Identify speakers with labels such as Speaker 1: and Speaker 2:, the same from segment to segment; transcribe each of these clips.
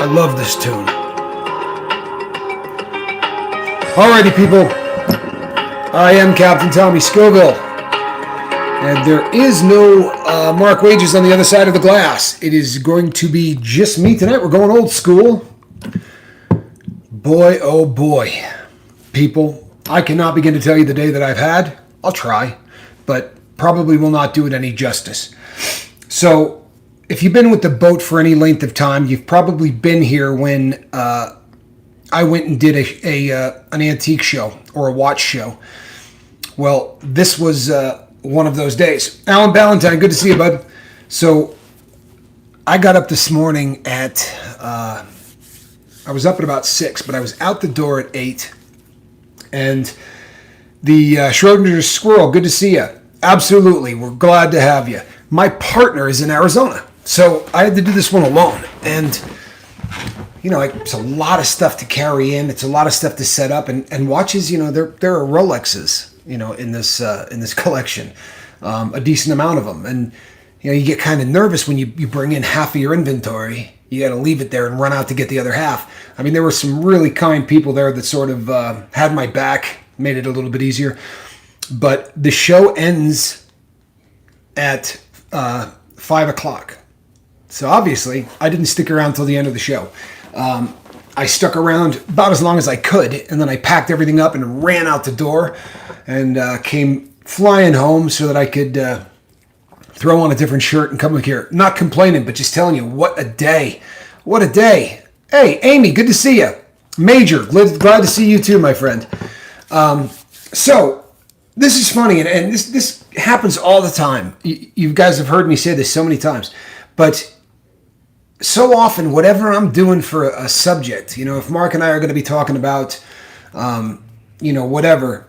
Speaker 1: I love this tune. Alrighty, people. I am Captain Tommy Scoville. And there is no Mark Wages on the other side of the glass. It is going to be just me tonight. We're going old school. Boy, oh boy. People, I cannot begin to tell you the day that I've had. I'll try, but probably will not do it any justice. So, if you've been with the boat for any length of time, you've probably been here when I went and did an antique show or a watch show. Well, this was one of those days. Alan Ballantyne, good to see you, bud. So I got up this morning at, I was up at about 6, but I was out the door at 8. And the Schrodinger's squirrel, good to see you. Absolutely, we're glad to have you. My partner is in Arizona. So I had to do this one alone, and it's a lot of stuff to carry in. It's a lot of stuff to set up, and watches. There are Rolexes, in this collection, a decent amount of them, and you get kind of nervous when you bring in half of your inventory. You got to leave it there and run out to get the other half. I mean, there were some really kind people there that sort of had my back, made it a little bit easier. But the show ends at 5 o'clock. So obviously, I didn't stick around till the end of the show. I stuck around about as long as I could, and then I packed everything up and ran out the door and came flying home so that I could throw on a different shirt and come here. Not complaining, but just telling you, what a day. What a day. Hey, Amy, good to see you. Major, glad to see you too, my friend. So, this is funny, and this happens all the time. You guys have heard me say this so many times, but so often, whatever I'm doing for a subject, if Mark and I are going to be talking about, whatever,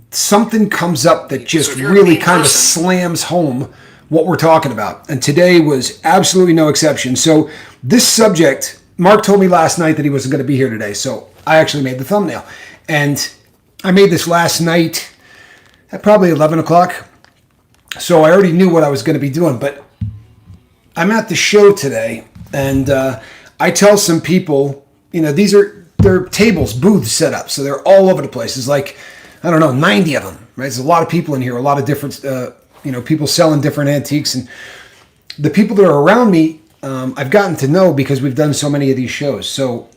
Speaker 1: something comes up that just really kind of slams home what we're talking about. And today was absolutely no exception. So this subject, Mark told me last night that he wasn't going to be here today. So I actually made the thumbnail. And I made this last night at probably 11 o'clock. So I already knew what I was going to be doing. But I'm at the show today. And I tell some people, they're tables, booths set up. So they're all over the place. It's like, 90 of them, right? There's a lot of people in here, a lot of different, people selling different antiques. And the people that are around me, I've gotten to know because we've done so many of these shows. So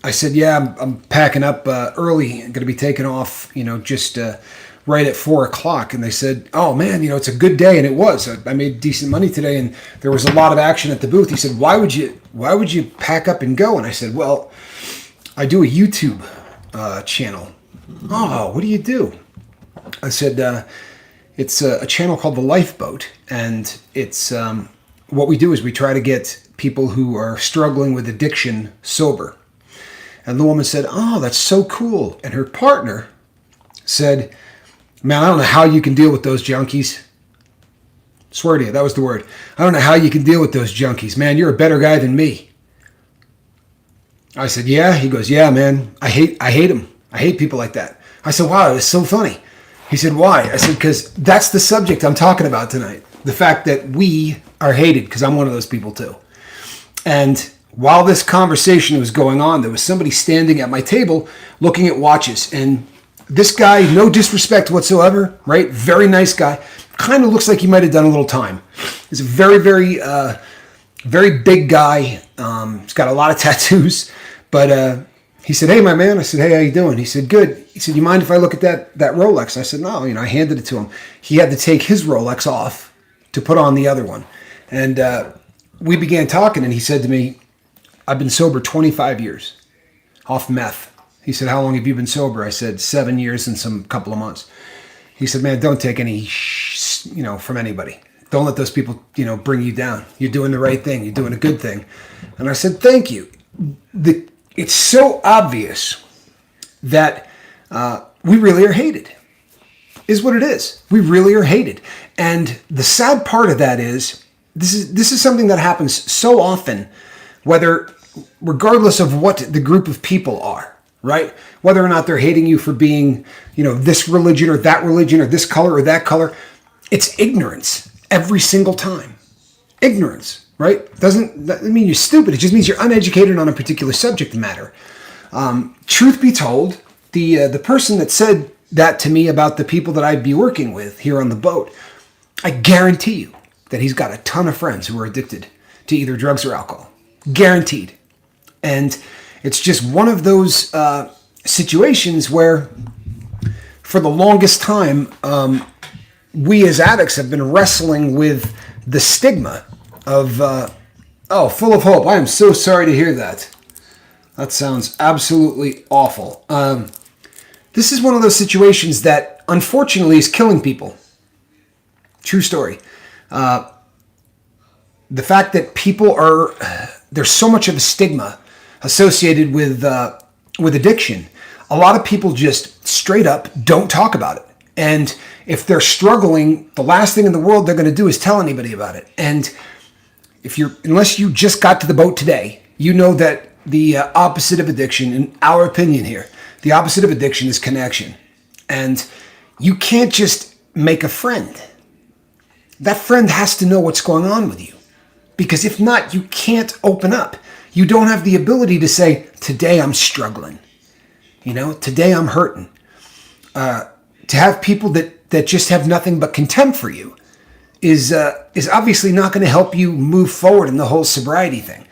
Speaker 1: I said, yeah, I'm packing up early. I'm going to be taking off, just right at 4 o'clock. And they said, oh man, it's a good day. And it was. I made decent money today, and there was a lot of action at the booth. He said, why would you pack up and go? And I said, well, I do a YouTube channel. Oh, what do you do? I said, it's a channel called The Lifeboat. And it's what we do is we try to get people who are struggling with addiction sober. And the woman said, oh, that's so cool. And her partner said, man, I don't know how you can deal with those junkies. Swear to you, that was the word. I don't know how you can deal with those junkies. Man, you're a better guy than me. I said, yeah. He goes, yeah, man. I hate them. I hate people like that. I said, wow, it's so funny. He said, why? I said, because that's the subject I'm talking about tonight. The fact that we are hated, because I'm one of those people too. And while this conversation was going on, there was somebody standing at my table looking at watches. And this guy, no disrespect whatsoever, right? Very nice guy. Kind of looks like he might have done a little time. He's a very, very, very big guy. He's got a lot of tattoos. But he said, hey, my man. I said, hey, how you doing? He said, good. He said, you mind if I look at that Rolex? I said, no. I handed it to him. He had to take his Rolex off to put on the other one. And we began talking, and he said to me, I've been sober 25 years off meth. He said, how long have you been sober? I said, 7 years and some couple of months. He said, man, don't take any, from anybody. Don't let those people, bring you down. You're doing the right thing. You're doing a good thing. And I said, thank you. It's so obvious that we really are hated, is what it is. We really are hated. And the sad part of that is, this is something that happens so often, regardless of what the group of people are. Right? Whether or not they're hating you for being, this religion or this color or that color. It's ignorance every single time. Ignorance. right? Doesn't mean you're stupid. It just means you're uneducated on a particular subject matter. Truth be told, the person that said that to me about the people that I'd be working with here on the boat, I guarantee you that he's got a ton of friends who are addicted to either drugs or alcohol. Guaranteed. And it's just one of those situations where for the longest time, we as addicts have been wrestling with the stigma of, full of hope. I am so sorry to hear that. That sounds absolutely awful. This is one of those situations that unfortunately is killing people. True story. The fact that people there's so much of a stigma associated with addiction. A lot of people just straight up don't talk about it. And if they're struggling, the last thing in the world they're going to do is tell anybody about it. And unless you just got to the boat today, you know that the opposite of addiction, in our opinion here, the opposite of addiction is connection. And you can't just make a friend. That friend has to know what's going on with you. Because if not, you can't open up. You don't have the ability to say, today I'm struggling. Today I'm hurting. To have people that just have nothing but contempt for you is obviously not going to help you move forward in the whole sobriety thing.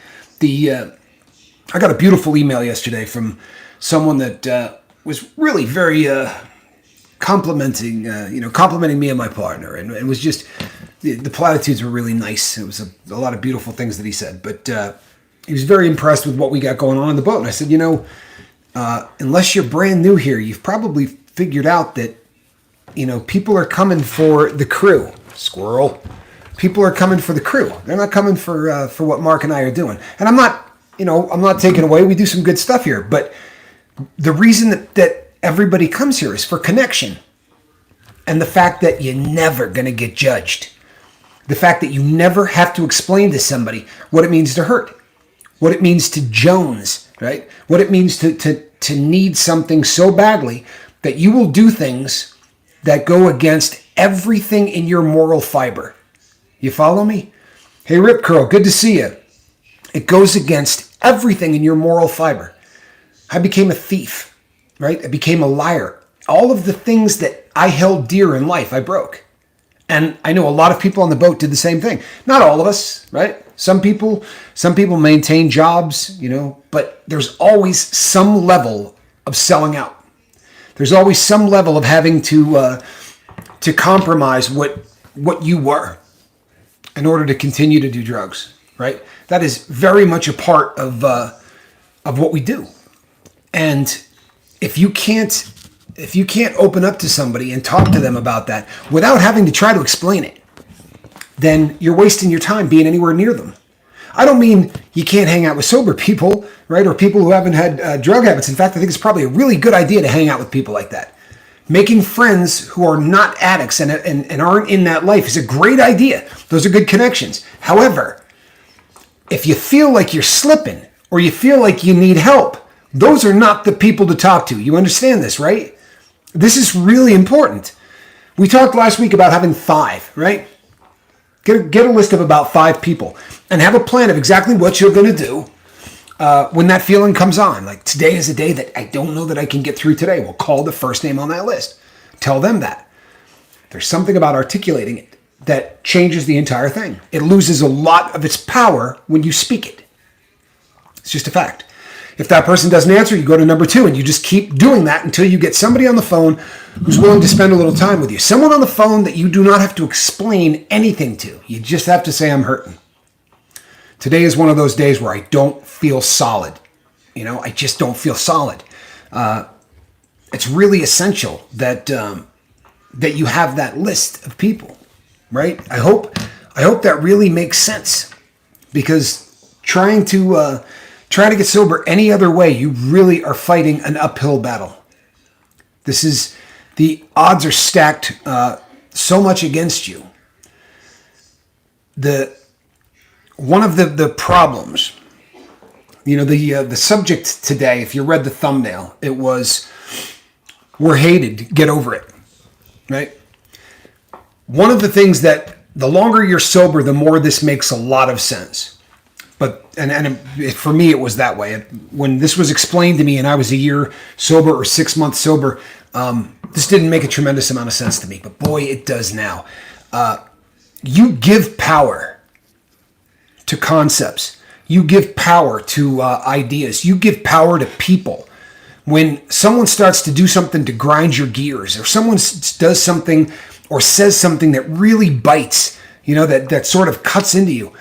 Speaker 1: I got a beautiful email yesterday from someone that was really very complimenting me and my partner, and it was just the platitudes were really nice. It was a lot of beautiful things that he said, but he was very impressed with what we got going on the boat. And I said, unless you're brand new here, you've probably figured out that people are coming for the crew. Squirrel. People are coming for the crew. They're not coming for what Mark and I are doing. And I'm not taking away. We do some good stuff here, but the reason that everybody comes here is for connection, and the fact that you're never going to get judged. The fact that you never have to explain to somebody what it means to hurt, what it means to Jones, right? What it means to need something so badly that you will do things that go against everything in your moral fiber. You follow me? Hey, Rip Curl, good to see you. It goes against everything in your moral fiber. I became a thief, right? I became a liar. All of the things that I held dear in life, I broke. And I know a lot of people on the boat did the same thing. Not all of us, right? Some people maintain jobs, but there's always some level of selling out. There's always some level of having to compromise what you were in order to continue to do drugs, right? That is very much a part of what we do. And if you can't open up to somebody and talk to them about that without having to try to explain it, then you're wasting your time being anywhere near them. I don't mean you can't hang out with sober people, right? Or people who haven't had drug habits. In fact, I think it's probably a really good idea to hang out with people like that. Making friends who are not addicts and aren't in that life is a great idea. Those are good connections. However, if you feel like you're slipping or you feel like you need help, those are not the people to talk to. You understand this, right? This is really important. We talked last week about having 5, right? Get a list of about 5 people and have a plan of exactly what you're going to do when that feeling comes on. Like, today is a day that I don't know that I can get through today. Well, call the first name on that list. Tell them that. There's something about articulating it that changes the entire thing. It loses a lot of its power when you speak it. It's just a fact. If that person doesn't answer, you go to number 2, and you just keep doing that until you get somebody on the phone who's willing to spend a little time with you. Someone on the phone that you do not have to explain anything to. You just have to say, I'm hurting. Today is one of those days where I don't feel solid. I just don't feel solid. It's really essential that you have that list of people, right? I hope that really makes sense, because trying to get sober any other way, you really are fighting an uphill battle. The odds are stacked so much against you. One of the problems, the subject today, if you read the thumbnail, it was, we're hated, get over it, right? One of the things that the longer you're sober, the more this makes a lot of sense. But for me, it was that way. When this was explained to me and I was a year sober or 6 months sober, this didn't make a tremendous amount of sense to me. But boy, it does now. You give power to concepts. You give power to ideas. You give power to people. When someone starts to do something to grind your gears, or someone does something or says something that really bites, that sort of cuts into you.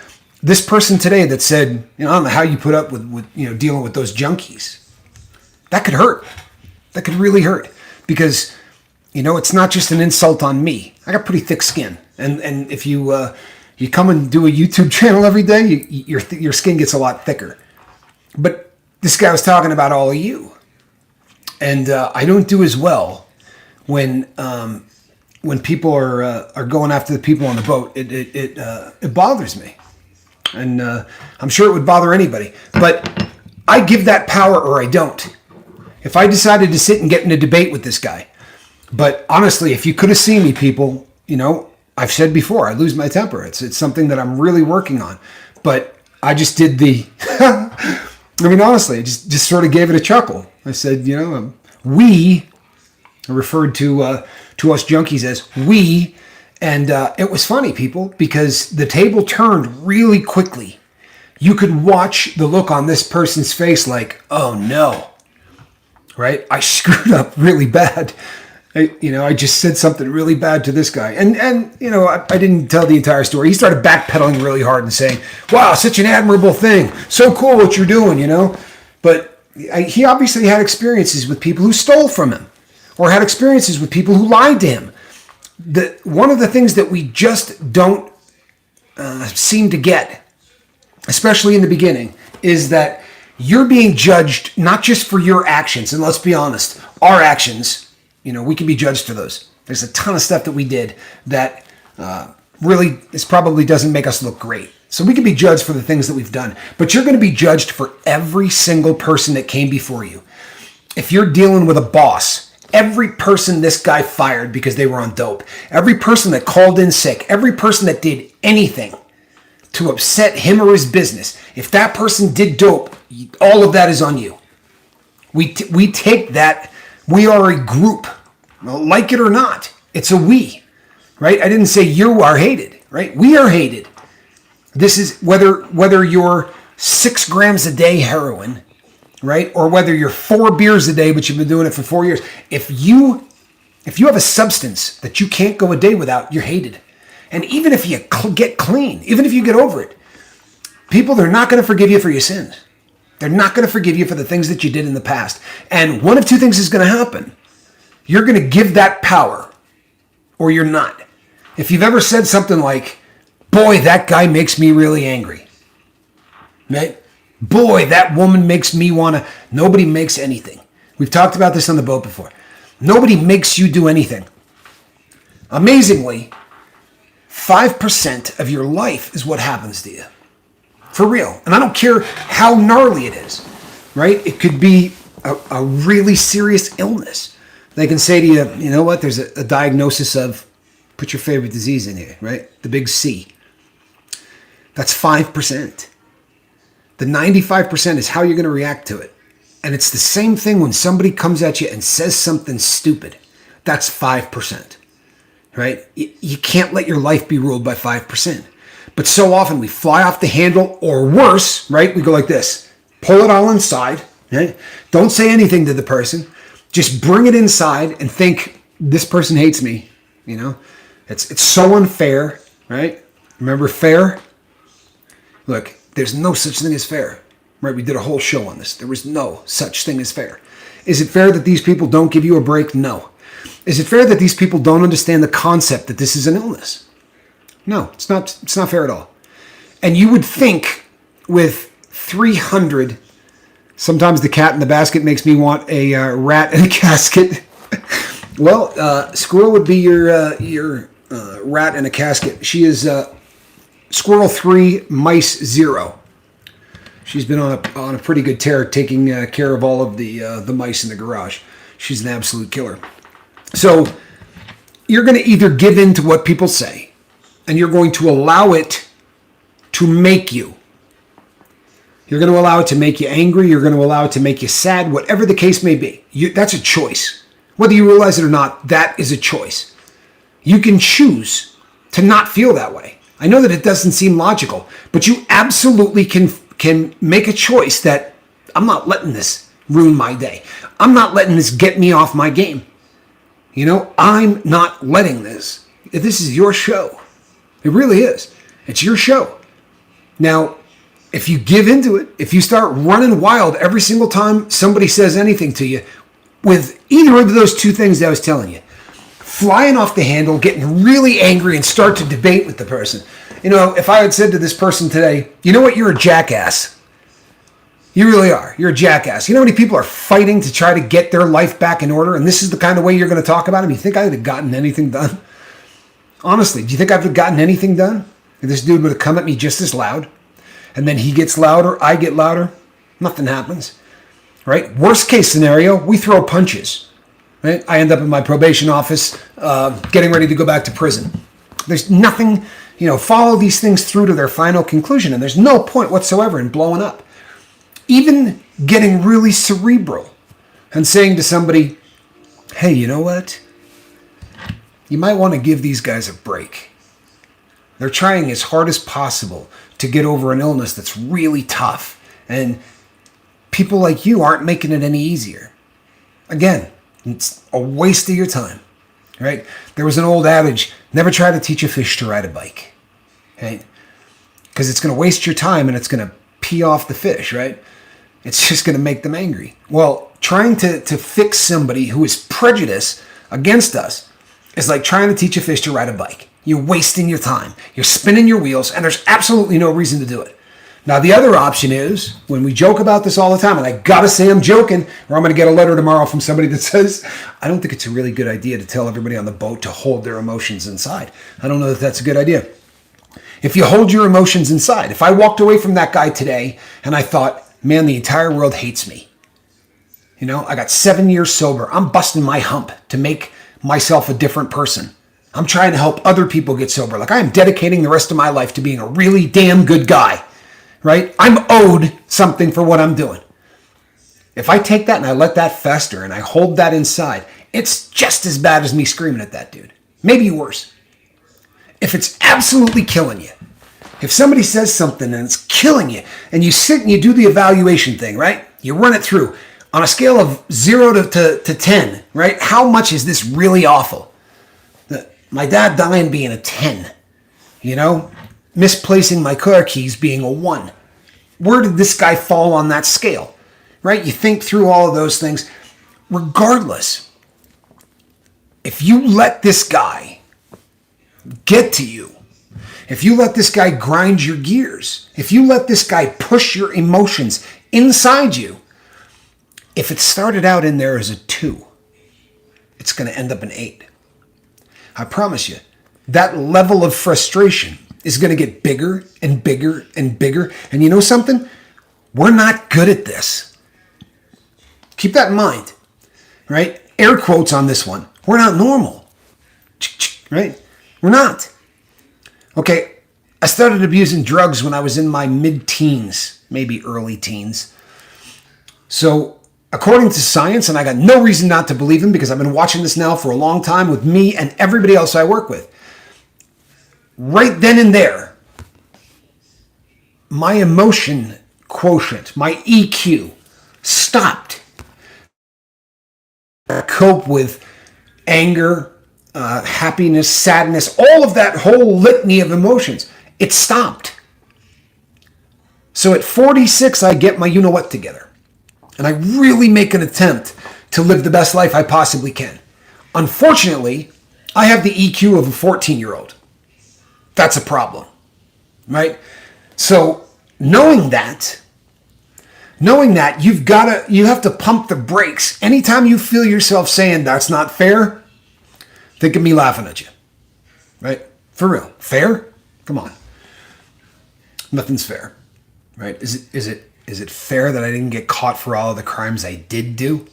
Speaker 1: This person today that said, I don't know how you put up with dealing with those junkies. That could hurt. That could really hurt because, it's not just an insult on me. I got pretty thick skin. And if you come and do a YouTube channel every day, your skin gets a lot thicker. But this guy was talking about all of you. And I don't do as well when people are going after the people on the boat. It bothers me. And I'm sure it would bother anybody. But I give that power or I don't. If I decided to sit and get in a debate with this guy. But honestly, if you could have seen me, people, I've said before, I lose my temper. It's something that I'm really working on. But I just did honestly, I just sort of gave it a chuckle. I said, we, I referred to us junkies as we. And it was funny, people, because the table turned really quickly. You could watch the look on this person's face like, oh no, right? I screwed up really bad. I just said something really bad to this guy. And I didn't tell the entire story. He started backpedaling really hard and saying, wow, such an admirable thing. So cool what you're doing, But he obviously had experiences with people who stole from him or had experiences with people who lied to him. One of the things that we just don't seem to get, especially in the beginning, is that you're being judged not just for your actions. And let's be honest, our actions, we can be judged for those. There's a ton of stuff that we did that really probably doesn't make us look great. So we can be judged for the things that we've done. But you're going to be judged for every single person that came before you. If you're dealing with a boss, every person this guy fired because they were on dope, every person that called in sick, every person that did anything to upset him or his business, if that person did dope, all of that is on you. We take that. We are a group. Like it or not, it's a we, right? I didn't say you are hated, right? We are hated. This is whether you're 6 grams a day heroin, right? Or whether you're 4 beers a day, but you've been doing it for 4 years. If you have a substance that you can't go a day without, you're hated. And even if you get clean, even if you get over it, people, they're not going to forgive you for your sins. They're not going to forgive you for the things that you did in the past. And one of two things is going to happen. You're going to give that power or you're not. If you've ever said something like, boy, that guy makes me really angry, right? Boy, that woman makes me want to... Nobody makes anything. We've talked about this on the boat before. Nobody makes you do anything. Amazingly, 5% of your life is what happens to you. For real. And I don't care how gnarly it is, right? It could be a really serious illness. They can say to you, you know what, there's a diagnosis of, put your favorite disease in here, right? The big C. That's 5%. The 95% is how you're going to react to it. And it's the same thing when somebody comes at you and says something stupid. That's 5%, right? You can't let your life be ruled by 5%. But so often we fly off the handle, or worse, right? We go like this. Pull it all inside. Right? Don't say anything to the person. Just bring it inside and think, this person hates me. It's so unfair, right? Remember fair? Look, there's no such thing as fair. Right? We did a whole show on this. There was no such thing as fair. Is it fair that these people don't give you a break? No. Is it fair that these people don't understand the concept that this is an illness? No, it's not fair at all. And you would think with 300, sometimes the cat in the basket makes me want a rat in a casket. Well, Squirrel would be your rat in a casket. She is Squirrel 3, Mice 0. She's been on a pretty good tear, taking care of all of the mice in the garage. She's an absolute killer. So you're going to either give in to what people say, and you're going to allow it to make you. You're going to allow it to make you angry. You're going to allow it to make you sad, whatever the case may be. That's a choice. Whether you realize it or not, that is a choice. You can choose to not feel that way. I know that it doesn't seem logical, but you absolutely can make a choice that I'm not letting this ruin my day. I'm not letting this get me off my game. I'm not letting this. This is your show. It really is. It's your show. Now, if you give into it, if you start running wild every single time somebody says anything to you, with either of those two things that I was telling you, flying off the handle, getting really angry and start to debate with the person. If I had said to this person today, you know what, you're a jackass. You really are. You're a jackass. You know how many people are fighting to try to get their life back in order? And this is the kind of way you're going to talk about them? You think I would have gotten anything done? Honestly, do you think I would have gotten anything done? If this dude would have come at me just as loud, and then he gets louder, I get louder, nothing happens, right? Worst case scenario, we throw punches, right? I end up in my probation office getting ready to go back to prison. There's nothing, follow these things through to their final conclusion, and there's no point whatsoever in blowing up. Even getting really cerebral and saying to somebody, hey, you know what? You might want to give these guys a break. They're trying as hard as possible to get over an illness that's really tough. And people like you aren't making it any easier. Again, it's a waste of your time, right? There was an old adage, never try to teach a fish to ride a bike, right? Because it's going to waste your time and it's going to pee off the fish, right? It's just going to make them angry. Well, trying to fix somebody who is prejudiced against us is like trying to teach a fish to ride a bike. You're wasting your time. You're spinning your wheels, and there's absolutely no reason to do it. Now, the other option is, when we joke about this all the time, and I gotta say I'm joking, or I'm going to get a letter tomorrow from somebody that says, I don't think it's a really good idea to tell everybody on the boat to hold their emotions inside. I don't know if that's a good idea. If you hold your emotions inside, if I walked away from that guy today and I thought, man, the entire world hates me. I got 7 years sober. I'm busting my hump to make myself a different person. I'm trying to help other people get sober. Like, I am dedicating the rest of my life to being a really damn good guy, right? I'm owed something for what I'm doing. If I take that and I let that fester and I hold that inside, it's just as bad as me screaming at that dude. Maybe worse. If it's absolutely killing you, if somebody says something and it's killing you, and you sit and you do the evaluation thing, right? You run it through on a scale of 0 to 10, right? How much is this really awful? My dad dying being a 10, misplacing my car keys being a 1. Where did this guy fall on that scale, right? You think through all of those things. Regardless, if you let this guy get to you, if you let this guy grind your gears, if you let this guy push your emotions inside you, if it started out in there as a 2, it's going to end up an 8. I promise you, that level of frustration is going to get bigger and bigger and bigger. And you know something? We're not good at this. Keep that in mind, right? Air quotes on this one. We're not normal, right? We're not. Okay, I started abusing drugs when I was in my mid-teens, maybe early teens. So, according to science, and I got no reason not to believe him because I've been watching this now for a long time with me and everybody else I work with. Right then and there, my emotion quotient, my EQ, stopped. Cope with anger, happiness, sadness, all of that whole litany of emotions. It stopped. So at 46, I get my you-know-what together. And I really make an attempt to live the best life I possibly can. Unfortunately, I have the EQ of a 14-year-old. That's a problem, right? So knowing that you have to pump the brakes. Anytime you feel yourself saying that's not fair, think of me laughing at you, right? For real, fair? Come on, nothing's fair, right? Is it fair that I didn't get caught for all of the crimes I did do?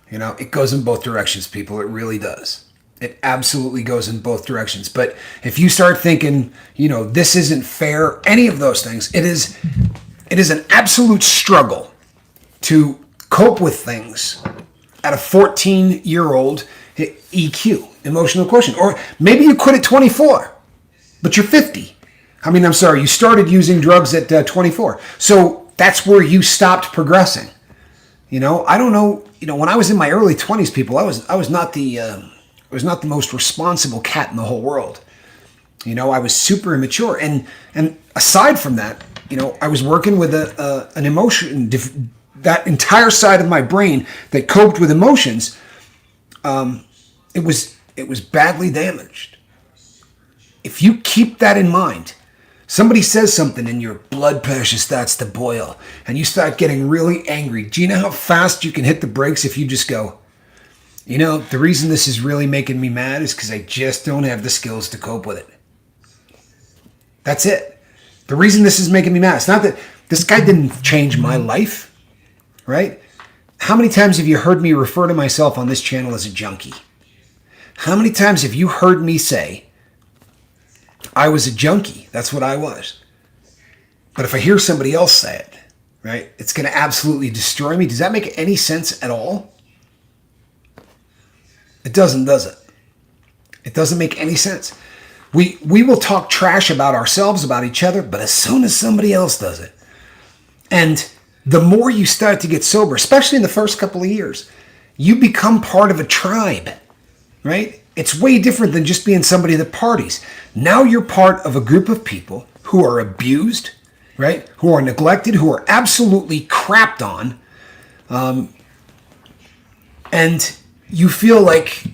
Speaker 1: It goes in both directions, people. It really does. It absolutely goes in both directions. But if you start thinking, this isn't fair, any of those things, it is an absolute struggle to cope with things at a 14-year-old EQ, emotional quotient. Or maybe you quit at 24, but you're 50. I'm sorry, you started using drugs at 24. So that's where you stopped progressing. I don't know, when I was in my early 20s, people, I was not the most responsible cat in the whole world. I was super immature. And aside from that, I was working with an emotion, that entire side of my brain that coped with emotions. It was badly damaged. If you keep that in mind, somebody says something and your blood pressure starts to boil and you start getting really angry. Do you know how fast you can hit the brakes if you just go, the reason this is really making me mad is because I just don't have the skills to cope with it. That's it. The reason this is making me mad, it's not that this guy didn't change my life, right? How many times have you heard me refer to myself on this channel as a junkie? How many times have you heard me say, I was a junkie? That's what I was. But if I hear somebody else say it, right, it's going to absolutely destroy me. Does that make any sense at all? It doesn't, does it? It doesn't make any sense. We will talk trash about ourselves, about each other, but as soon as somebody else does it, and the more you start to get sober, especially in the first couple of years, you become part of a tribe, right? It's way different than just being somebody that parties. Now you're part of a group of people who are abused, right? Who are neglected, who are absolutely crapped on. And you feel like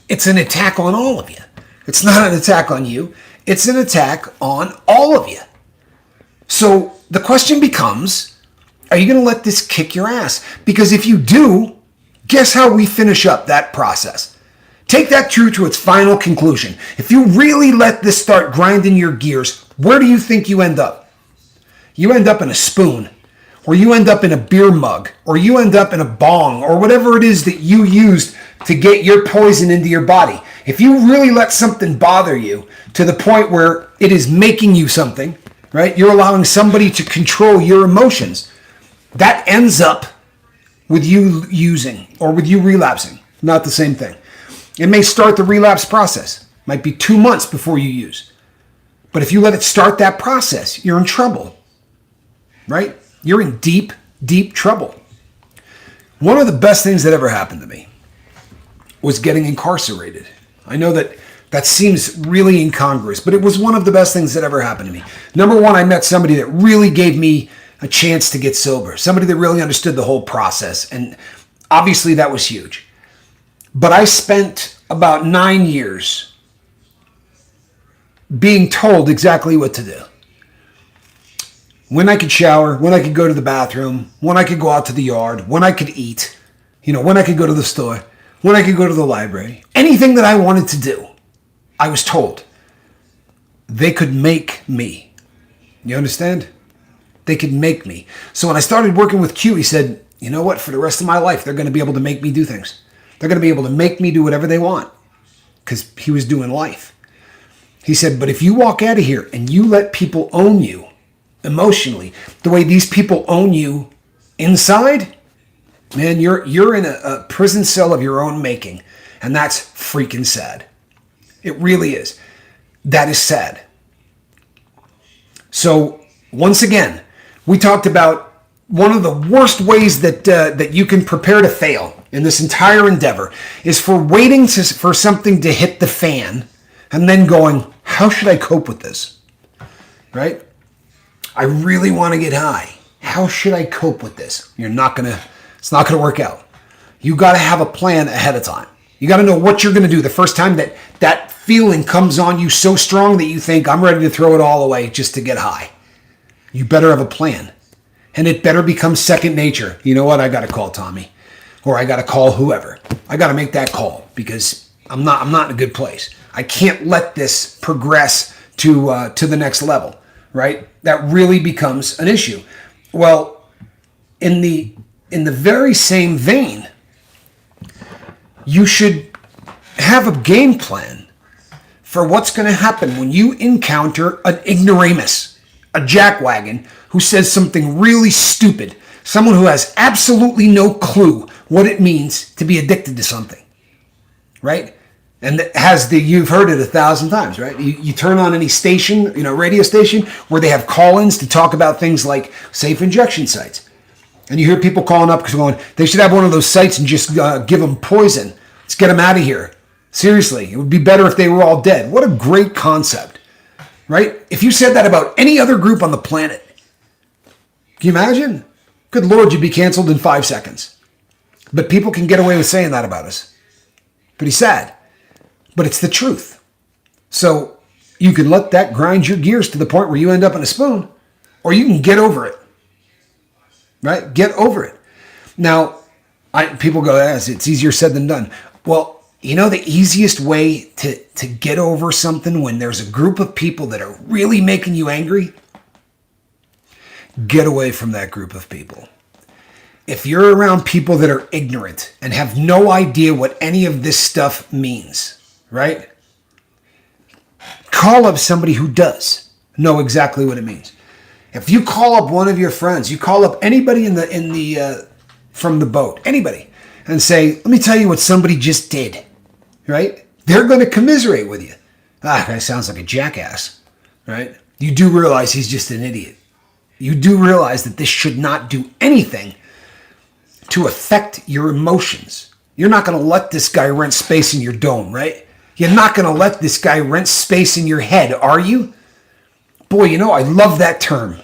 Speaker 1: it's an attack on all of you. It's not an attack on you. It's an attack on all of you. So the question becomes, are you going to let this kick your ass? Because if you do, guess how we finish up that process? Take that through to its final conclusion. If you really let this start grinding your gears, where do you think you end up? You end up in a spoon, or you end up in a beer mug, or you end up in a bong, or whatever it is that you used to get your poison into your body. If you really let something bother you to the point where it is making you something, right? You're allowing somebody to control your emotions. That ends up with you using or with you relapsing. Not the same thing. It may start the relapse process. Might be 2 months before you use. But if you let it start that process, you're in trouble, right? You're in deep, deep trouble. One of the best things that ever happened to me was getting incarcerated. I know that seems really incongruous, but it was one of the best things that ever happened to me. Number one, I met somebody that really gave me a chance to get sober. Somebody that really understood the whole process. And obviously that was huge. But I spent about 9 years being told exactly what to do. When I could shower, when I could go to the bathroom, when I could go out to the yard, when I could eat, when I could go to the store, when I could go to the library. Anything that I wanted to do, I was told. They could make me. You understand? They could make me. So when I started working with Q, he said, you know what? For the rest of my life, they're going to be able to make me do things. They're going to be able to make me do whatever they want. Because he was doing life. He said, but if you walk out of here and you let people own you emotionally, the way these people own you inside, man, you're in a prison cell of your own making. And that's freaking sad. It really is. That is sad. So once again, we talked about one of the worst ways that you can prepare to fail in this entire endeavor is for waiting for something to hit the fan and then going, how should I cope with this? Right? I really want to get high. How should I cope with this? It's not going to work out. You got to have a plan ahead of time. You got to know what you're going to do the first time that feeling comes on you so strong that you think, I'm ready to throw it all away just to get high. You better have a plan. And it better become second nature. You know what? I got to call Tommy. Or I got to call whoever. I got to make that call because I'm not in a good place. I can't let this progress to the next level, right? That really becomes an issue. Well, in the very same vein, you should have a game plan for what's going to happen when you encounter an ignoramus, a jackwagon, who says something really stupid, someone who has absolutely no clue what it means to be addicted to something, right? And that has you've heard it 1,000 times, right? You turn on any station, radio station, where they have call-ins to talk about things like safe injection sites. And you hear people calling up because going, they should have one of those sites and just give them poison. Let's get them out of here. Seriously, it would be better if they were all dead. What a great concept, right? If you said that about any other group on the planet, can you imagine? Good Lord, you'd be canceled in 5 seconds. But people can get away with saying that about us. Pretty sad. But it's the truth. So you can let that grind your gears to the point where you end up in a spoon, or you can get over it. Right? Get over it. Now, people go, it's easier said than done. Well, the easiest way to get over something when there's a group of people that are really making you angry? Get away from that group of people. If you're around people that are ignorant and have no idea what any of this stuff means, right? Call up somebody who does know exactly what it means. If you call up one of your friends, you call up anybody from the boat, anybody, and say, let me tell you what somebody just did, right? They're going to commiserate with you. That sounds like a jackass, right? You do realize he's just an idiot. You do realize that this should not do anything to affect your emotions. You're not going to let this guy rent space in your dome, right? You're not going to let this guy rent space in your head, are you? Boy, I love that term.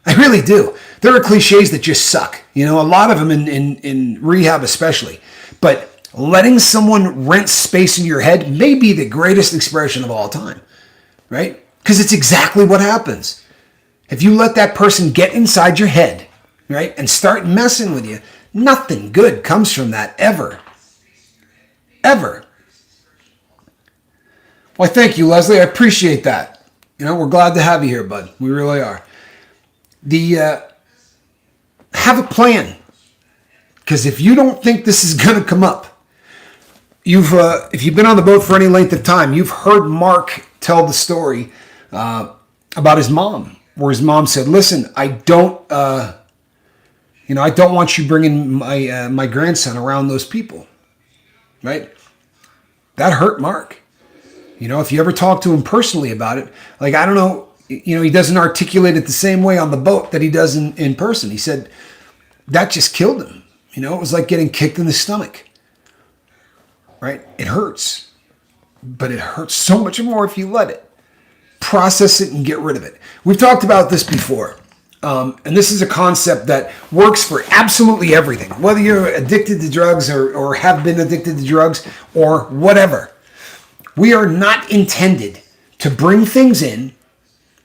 Speaker 1: I really do. There are cliches that just suck. A lot of them in rehab especially. But letting someone rent space in your head may be the greatest expression of all time, right? Because it's exactly what happens. If you let that person get inside your head, right, and start messing with you, nothing good comes from that ever. Ever. Well, thank you, Leslie. I appreciate that. We're glad to have you here, bud. We really are. Have a plan. Because if you don't think this is going to come up, if you've been on the boat for any length of time, you've heard Mark tell the story about his mom, where his mom said, listen, I don't want you bringing my grandson around those people, right? That hurt Mark. If you ever talk to him personally about it, I don't know, he doesn't articulate it the same way on the boat that he does in person. He said that just killed him. It was like getting kicked in the stomach, right? It hurts, but it hurts so much more if you let it. Process it and get rid of it. We've talked about this before. And this is a concept that works for absolutely everything, whether you're addicted to drugs or have been addicted to drugs or whatever. We are not intended to bring things in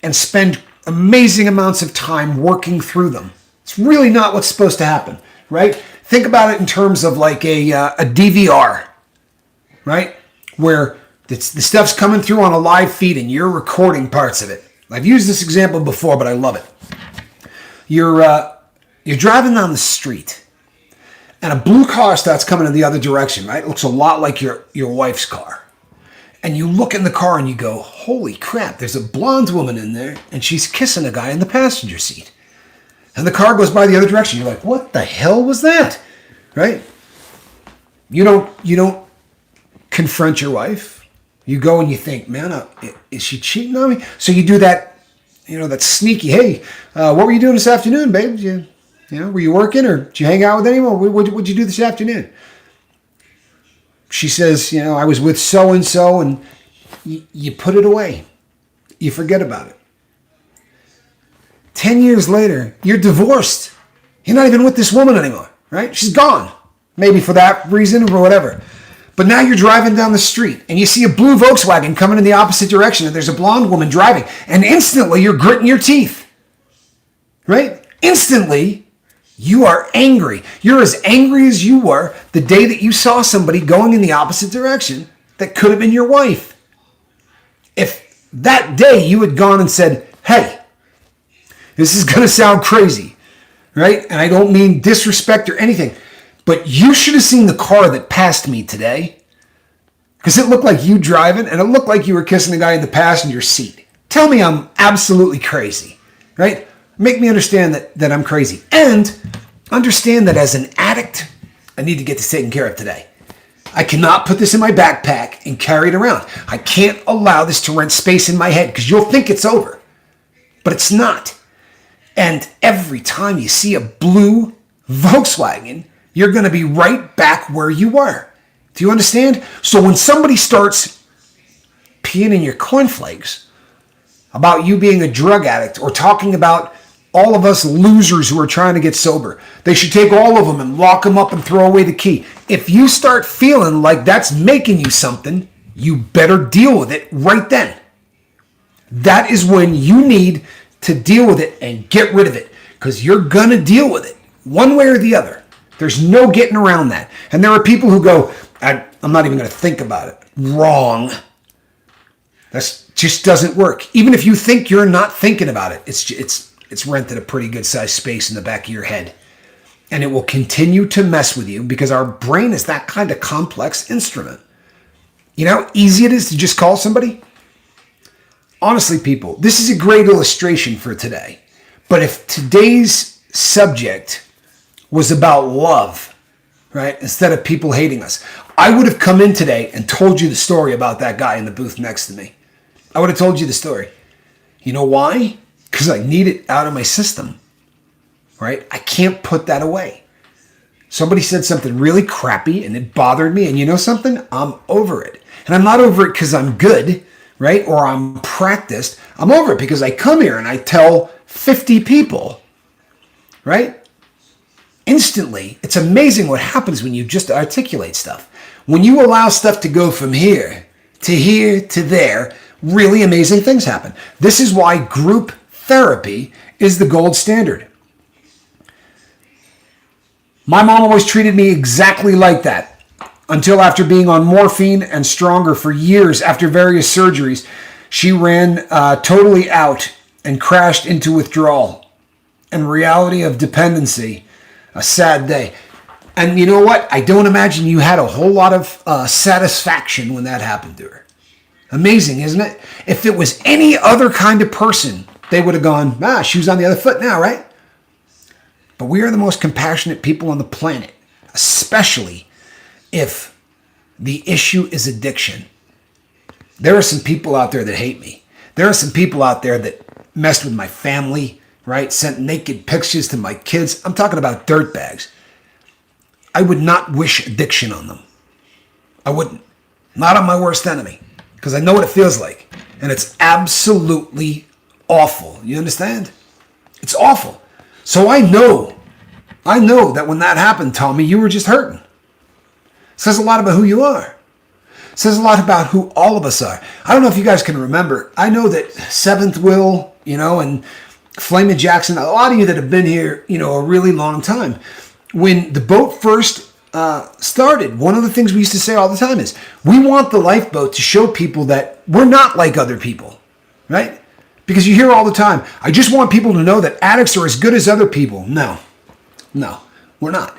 Speaker 1: and spend amazing amounts of time working through them. It's really not what's supposed to happen, right? Think about it in terms of like a DVR, right? Where the stuff's coming through on a live feed and you're recording parts of it. I've used this example before, but I love it. You're driving down the street and a blue car starts coming in the other direction, right? It looks a lot like your wife's car. And you look in the car and you go, holy crap, there's a blonde woman in there and she's kissing a guy in the passenger seat. And the car goes by the other direction. You're like, what the hell was that? Right? You don't confront your wife. You go and you think, man, is she cheating on me? So you do that, that sneaky, hey, what were you doing this afternoon, babe? Were you working or did you hang out with anyone? What'd you do this afternoon? She says, I was with so-and-so, and you put it away. You forget about it. 10 years later, you're divorced. You're not even with this woman anymore, right? She's gone. Maybe for that reason or whatever. But now you're driving down the street, and you see a blue Volkswagen coming in the opposite direction, and there's a blonde woman driving, and instantly you're gritting your teeth, right? Instantly, you are angry. You're as angry as you were the day that you saw somebody going in the opposite direction that could have been your wife. If that day you had gone and said, hey, this is going to sound crazy, right? And I don't mean disrespect or anything, but you should have seen the car that passed me today. Because it looked like you driving, and it looked like you were kissing the guy in the passenger seat. Tell me I'm absolutely crazy, right? Make me understand that I'm crazy. And understand that as an addict, I need to get this taken care of today. I cannot put this in my backpack and carry it around. I can't allow this to rent space in my head because you'll think it's over. But it's not. And every time you see a blue Volkswagen, you're going to be right back where you were. Do you understand? So when somebody starts peeing in your cornflakes about you being a drug addict or talking about all of us losers who are trying to get sober, they should take all of them and lock them up and throw away the key. If you start feeling like that's making you something, you better deal with it right then. That is when you need to deal with it and get rid of it, because you're going to deal with it one way or the other. There's no getting around that. And there are people who go, I'm not even going to think about it. Wrong. That just doesn't work. Even if you think you're not thinking about it, it's rented a pretty good sized space in the back of your head. And it will continue to mess with you because our brain is that kind of complex instrument. You know how easy it is to just call somebody? Honestly, people, this is a great illustration for today. But if today's subject was about love, right, instead of people hating us, I would have come in today and told you the story about that guy in the booth next to me. I would have told you the story. You know why? Because I need it out of my system, right? I can't put that away. Somebody said something really crappy and it bothered me. And you know something? I'm over it. And I'm not over it because I'm good, right? Or I'm practiced. I'm over it because I come here and I tell 50 people, right? Instantly. It's amazing what happens when you just articulate stuff. When you allow stuff to go from here to there, really amazing things happen. This is why group therapy is the gold standard. My mom always treated me exactly like that until after being on morphine and stronger for years after various surgeries, she ran totally out and crashed into withdrawal and reality of dependency. A sad day. And you know what? I don't imagine you had a whole lot of satisfaction when that happened to her. Amazing, isn't it? If it was any other kind of person, they would have gone, shoes on the other foot now, right? But we are the most compassionate people on the planet, especially if the issue is addiction. There are some people out there that hate me. There are some people out there that messed with my family, right? Sent naked pictures to my kids. I'm talking about dirtbags. I would not wish addiction on them. I wouldn't. Not on my worst enemy. Because I know what it feels like. And it's absolutely awful. You understand? It's awful. So I know that when that happened, Tommy, you were just hurting. It says a lot about who you are. It says a lot about who all of us are. I don't know if you guys can remember. I know that Seventh Will, and Flamin' Jackson, a lot of you that have been here, a really long time. When the boat first started, one of the things we used to say all the time is, we want the lifeboat to show people that we're not like other people, right? Because you hear all the time, I just want people to know that addicts are as good as other people. No, we're not.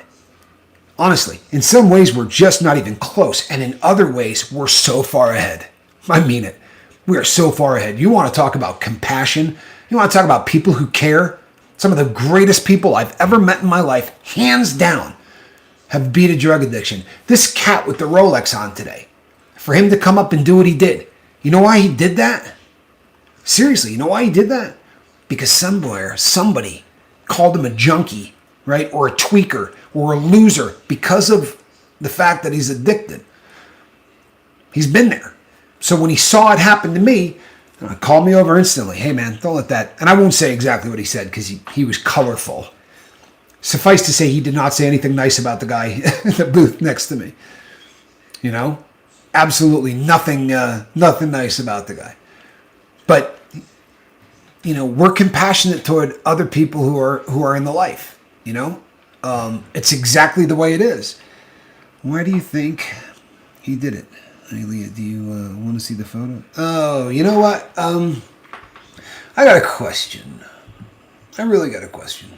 Speaker 1: Honestly, in some ways, we're just not even close. And in other ways, we're so far ahead. I mean it. We are so far ahead. You want to talk about compassion? You want to talk about people who care? Some of the greatest people I've ever met in my life, hands down, have beat a drug addiction. This cat with the Rolex on today, for him to come up and do what he did. You know why he did that? Seriously, you know why he did that? Because somebody called him a junkie, right? Or a tweaker, or a loser because of the fact that he's addicted. He's been there. So when he saw it happen to me, called me over instantly. Hey, man, don't let that... And I won't say exactly what he said because he was colorful. Suffice to say, he did not say anything nice about the guy in the booth next to me. Absolutely nothing nice about the guy. But, we're compassionate toward other people who are in the life, It's exactly the way it is. Why do you think he did it? Hey, Leah, do you want to see the photo? Oh, you know what? I got a question. I really got a question.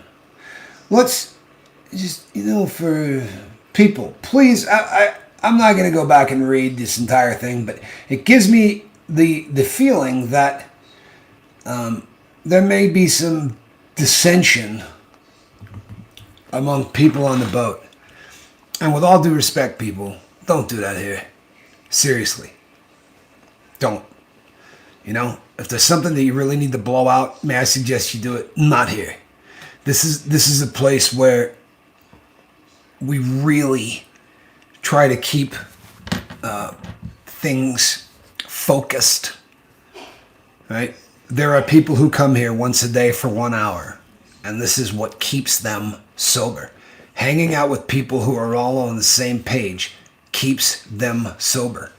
Speaker 1: Let's just, for people, please, I I'm not going to go back and read this entire thing, but it gives me the feeling that there may be some dissension among people on the boat. And with all due respect, people, don't do that here. Seriously. Don't. You know, if there's something that you really need to blow out, may I suggest you do it? Not here. This is a place where we really try to keep things focused, right? There are people who come here once a day for 1 hour, and this is what keeps them sober. Hanging out with people who are all on the same page keeps them sober.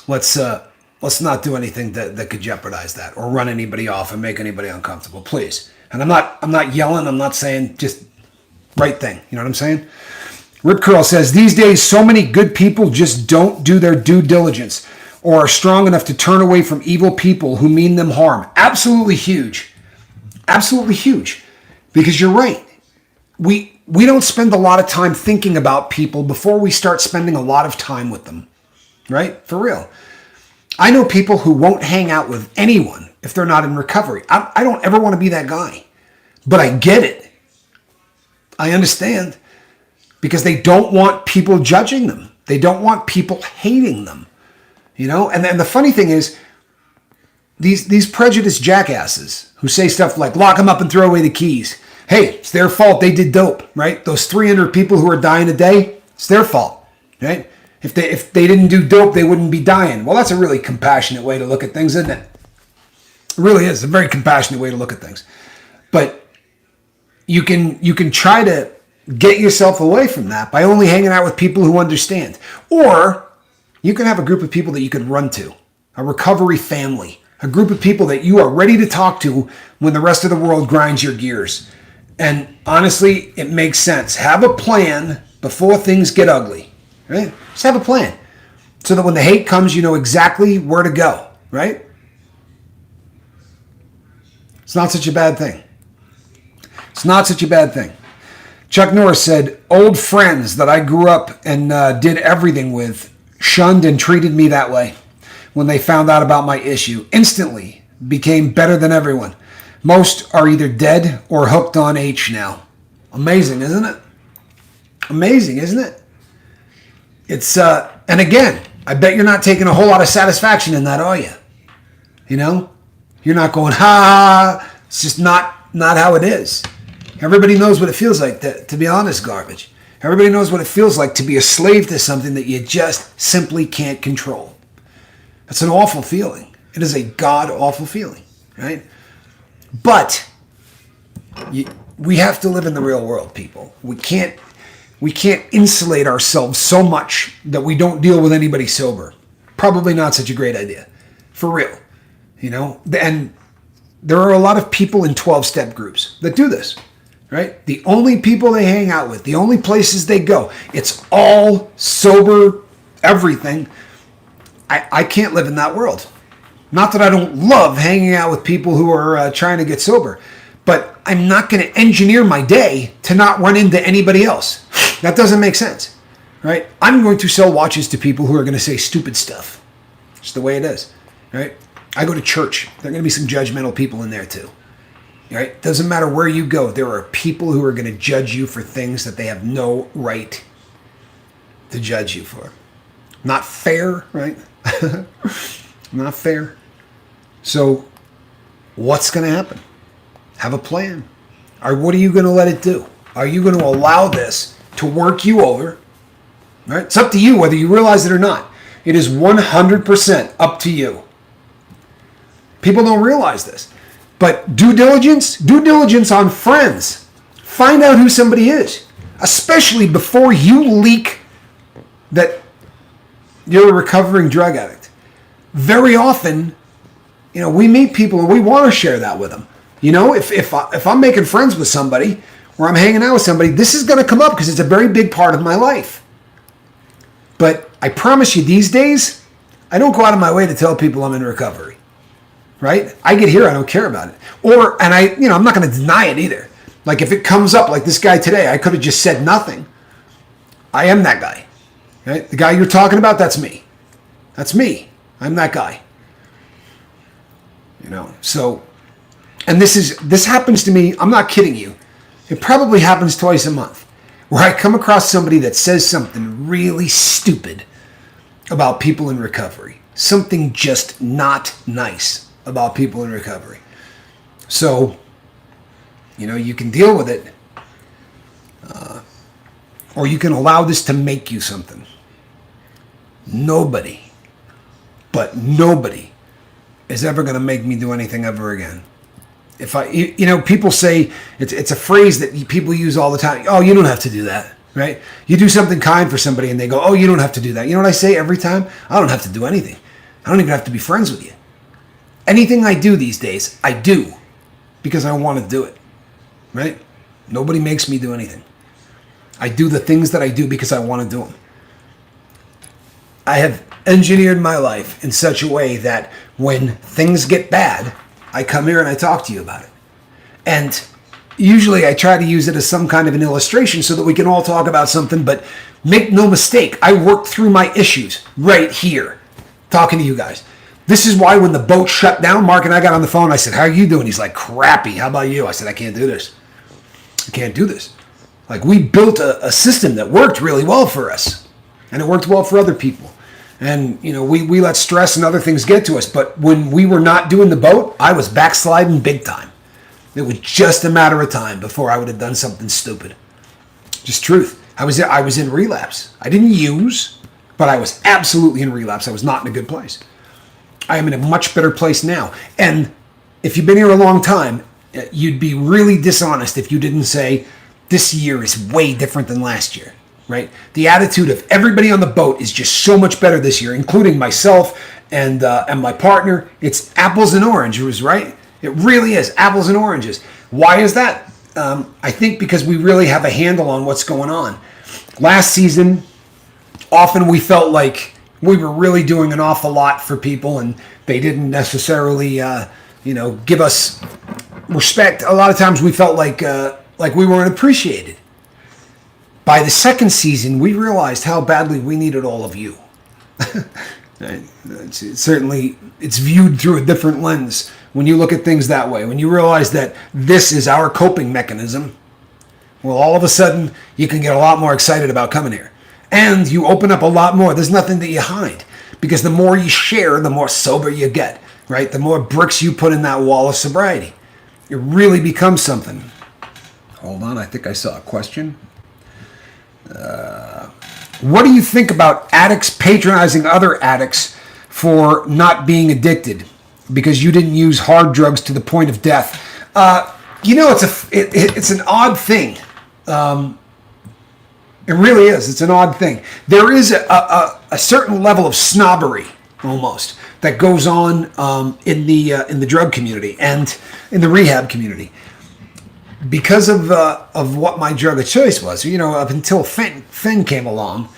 Speaker 1: Let's not do anything that could jeopardize that or run anybody off and make anybody uncomfortable, please. And I'm not yelling. I'm not saying just right thing. You know what I'm saying? Rip Curl says, these days, so many good people just don't do their due diligence or are strong enough to turn away from evil people who mean them harm. Absolutely huge. Absolutely huge. Because you're right. We don't spend a lot of time thinking about people before we start spending a lot of time with them. Right? For real. I know people who won't hang out with anyone if they're not in recovery. I don't ever want to be that guy. But I get it. I understand. Because they don't want people judging them. They don't want people hating them. You know? And then the funny thing is, these prejudiced jackasses who say stuff like, lock them up and throw away the keys. Hey, it's their fault they did dope, right? Those 300 people who are dying a day, it's their fault, right? If they didn't do dope, they wouldn't be dying. Well, that's a really compassionate way to look at things, isn't it? It really is a very compassionate way to look at things. But you can try to get yourself away from that by only hanging out with people who understand. Or you can have a group of people that you can run to, a recovery family, a group of people that you are ready to talk to when the rest of the world grinds your gears. And honestly, it makes sense. Have a plan before things get ugly, right? Just have a plan so that when the hate comes, you know exactly where to go, right? It's not such a bad thing. It's not such a bad thing. Chuck Norris said, old friends that I grew up and did everything with shunned and treated me that way. When they found out about my issue, instantly became better than everyone. Most are either dead or hooked on H now. Amazing, isn't it? Amazing, isn't it? It's, and again, I bet you're not taking a whole lot of satisfaction in that, are you? You know? You're not going, ha, it's just not how it is. Everybody knows what it feels like to be honest garbage. Everybody knows what it feels like to be a slave to something that you just simply can't control. That's an awful feeling. It is a god-awful feeling, right? But we have to live in the real world, people. We can't insulate ourselves so much that we don't deal with anybody sober. Probably not such a great idea. For real. You know? And there are a lot of people in 12-step groups that do this, right? The only people they hang out with, the only places they go, it's all sober everything. I can't live in that world. Not that I don't love hanging out with people who are trying to get sober, but I'm not going to engineer my day to not run into anybody else. That doesn't make sense, right? I'm going to sell watches to people who are going to say stupid stuff. It's the way it is, right? I go to church. There are going to be some judgmental people in there too, right? Doesn't matter where you go. There are people who are going to judge you for things that they have no right to judge you for. Not fair, right? Not fair. So what's going to happen? Have a plan. Or what are you going to let it do? Are you going to allow this to work you over? Right? It's up to you whether you realize it or not. It is 100% up to you. People don't realize this. But due diligence on friends. Find out who somebody is. Especially before you leak that you're a recovering drug addict. Very often, you know, we meet people and we want to share that with them. You know, if I'm making friends with somebody or I'm hanging out with somebody, this is going to come up because it's a very big part of my life. But I promise you, these days, I don't go out of my way to tell people I'm in recovery. Right? I get here, I don't care about it. I'm not going to deny it either. Like if it comes up like this guy today, I could have just said nothing. I am that guy. Right? The guy you're talking about, that's me. That's me. I'm that guy. So, and this happens to me, I'm not kidding you. It probably happens twice a month where I come across somebody that says something really stupid about people in recovery. Something just not nice about people in recovery. So, you can deal with it, or you can allow this to make you something. Nobody is ever going to make me do anything ever again. If people say, it's a phrase that people use all the time. Oh, you don't have to do that, right? You do something kind for somebody and they go, oh, you don't have to do that. You know what I say every time? I don't have to do anything. I don't even have to be friends with you. Anything I do these days, I do because I want to do it, right? Nobody makes me do anything. I do the things that I do because I want to do them. I have engineered my life in such a way that when things get bad, I come here and I talk to you about it. And usually I try to use it as some kind of an illustration so that we can all talk about something, but make no mistake, I worked through my issues right here, talking to you guys. This is why when the boat shut down, Mark and I got on the phone, I said, how are you doing? He's like, crappy. How about you? I said, I can't do this. I can't do this. Like, we built a system that worked really well for us, and it worked well for other people. And, we let stress and other things get to us. But when we were not doing the boat, I was backsliding big time. It was just a matter of time before I would have done something stupid. Just truth. I was in relapse. I didn't use, but I was absolutely in relapse. I was not in a good place. I am in a much better place now. And if you've been here a long time, you'd be really dishonest if you didn't say, this year is way different than last year, right? The attitude of everybody on the boat is just so much better this year, including myself and my partner. It's apples and oranges, right? It really is apples and oranges. Why is that? I think because we really have a handle on what's going on. Last season, often we felt like we were really doing an awful lot for people and they didn't necessarily, give us respect. A lot of times we felt like we weren't appreciated. By the second season, we realized how badly we needed all of you. It's viewed through a different lens when you look at things that way. When you realize that this is our coping mechanism, well, all of a sudden, you can get a lot more excited about coming here. And you open up a lot more. There's nothing that you hide. Because the more you share, the more sober you get, right? The more bricks you put in that wall of sobriety. It really becomes something. Hold on, I think I saw a question. What do you think about addicts patronizing other addicts for not being addicted because you didn't use hard drugs to the point of death? It's an odd thing. It really is. It's an odd thing. There is a certain level of snobbery almost that goes on in the drug community and in the rehab community. Because of what my drug of choice was, up until Fentanyl came along,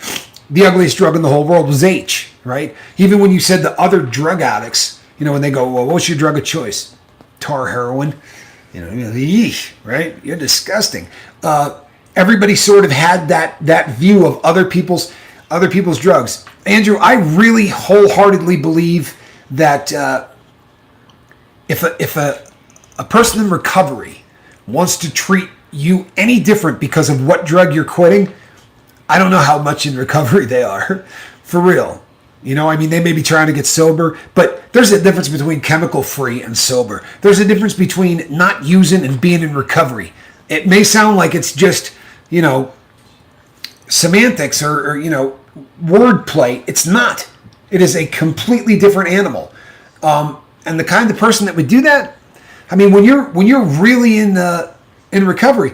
Speaker 1: the ugliest drug in the whole world was H, right? Even when you said the other drug addicts, when they go, well, what's your drug of choice? Tar, heroin, yeesh, right? You're disgusting. Everybody sort of had that view of other people's drugs. Andrew, I really wholeheartedly believe that if a person in recovery wants to treat you any different because of what drug you're quitting, I don't know how much in recovery they are. For real. They may be trying to get sober, but there's a difference between chemical free and sober. There's a difference between not using and being in recovery. It may sound like it's just, semantics or wordplay. It's not. It is a completely different animal. And the kind of person that would do that, when you're really in recovery,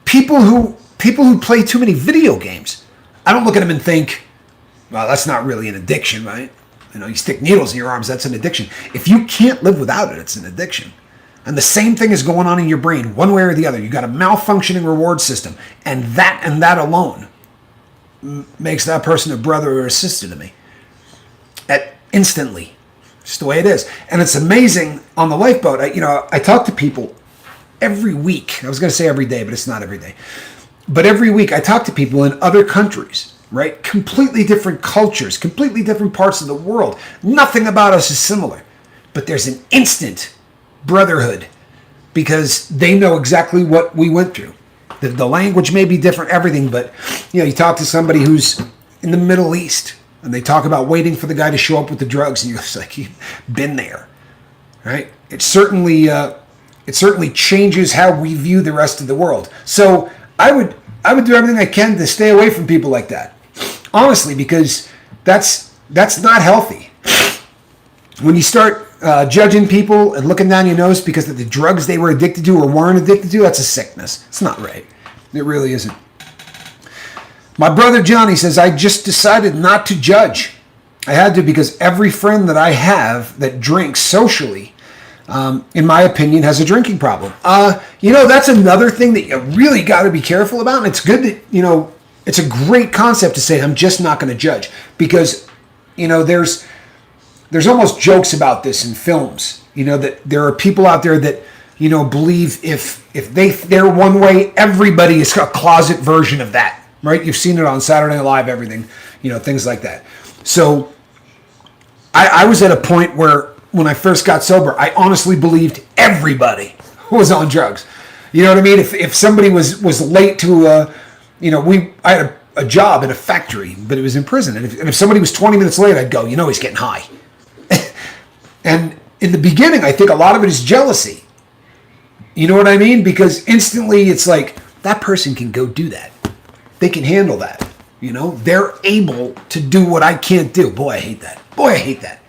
Speaker 1: people who play too many video games, I don't look at them and think, well, that's not really an addiction, right? You stick needles in your arms, that's an addiction. If you can't live without it, it's an addiction. And the same thing is going on in your brain, one way or the other. You got a malfunctioning reward system, and that alone makes that person a brother or a sister to me. Instantly. Just the way it is. And it's amazing on the lifeboat. I talk to people every week. I was going to say every day, but it's not every day. But every week I talk to people in other countries, right? Completely different cultures, completely different parts of the world. Nothing about us is similar. But there's an instant brotherhood because they know exactly what we went through. The language may be different, everything, but you talk to somebody who's in the Middle East and they talk about waiting for the guy to show up with the drugs, and you're just like, you've been there, right? It certainly changes how we view the rest of the world. So I would do everything I can to stay away from people like that, honestly, because that's not healthy. When you start judging people and looking down your nose because of the drugs they were addicted to or weren't addicted to, that's a sickness. It's not right. It really isn't. My brother Johnny says, I just decided not to judge. I had to because every friend that I have that drinks socially, in my opinion, has a drinking problem. That's another thing that you really got to be careful about. And it's good that, it's a great concept to say, I'm just not going to judge. Because, there's almost jokes about this in films, that there are people out there that, believe if they're one way, everybody is a closet version of that, right? You've seen it on Saturday Night Live, everything, things like that. So I was at a point where when I first got sober, I honestly believed everybody was on drugs. You know what I mean? If somebody was late to, I had a job at a factory, but it was in prison. And if somebody was 20 minutes late, I'd go, he's getting high. And in the beginning, I think a lot of it is jealousy. You know what I mean? Because instantly it's like, that person can go do that. They can handle that. They're able to do what I can't do. Boy, I hate that.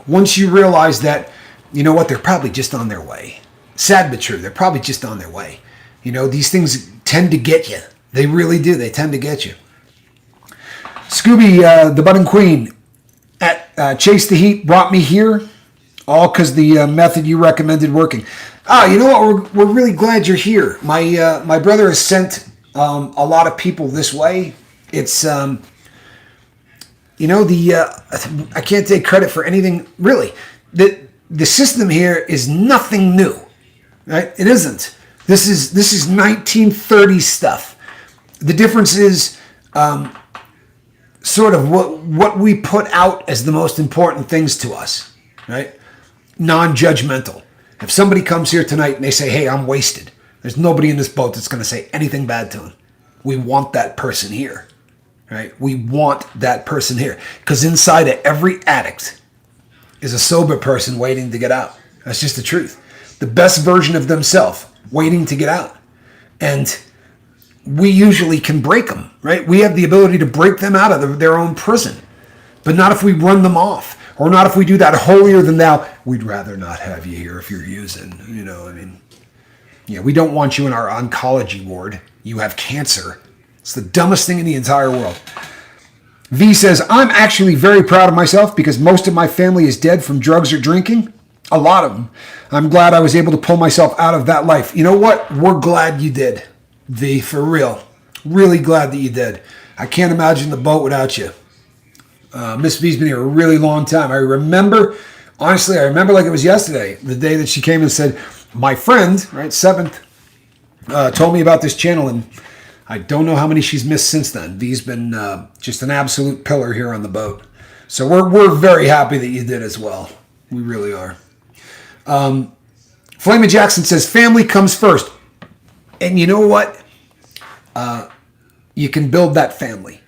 Speaker 1: Once you realize that, they're probably just on their way. Sad but true. They're probably just on their way. These things tend to get you. They really do. They tend to get you. Scooby, the Budding Queen, at Chase the Heat brought me here, all because the method you recommended working. You know what? We're really glad you're here. My brother has sent a lot of people this way. It's I can't take credit for anything really. The system here is nothing new, right? It isn't. This is 1930s stuff. The difference is sort of what we put out as the most important things to us, right? Non-judgmental. If somebody comes here tonight and they say, hey, I'm wasted, there's nobody in this boat that's going to say anything bad to them. We want that person here, right? We want that person here. Because inside of every addict is a sober person waiting to get out. That's just the truth. The best version of themselves waiting to get out. And we usually can break them, right? We have the ability to break them out of their own prison. But not if we run them off. Or not if we do that holier than thou. We'd rather not have you here if you're using, we don't want you in our oncology ward. You have cancer. It's the dumbest thing in the entire world. V says, I'm actually very proud of myself because most of my family is dead from drugs or drinking. A lot of them. I'm glad I was able to pull myself out of that life. You know what? We're glad you did, V, for real. Really glad that you did. I can't imagine the boat without you. Miss V's been here a really long time. I remember like it was yesterday, the day that she came and said, my friend, right, Seventh, told me about this channel, and I don't know how many she's missed since then. V's been just an absolute pillar here on the boat. So we're very happy that you did as well. We really are. Flamin' Jackson says, family comes first. And you know what? You can build that family.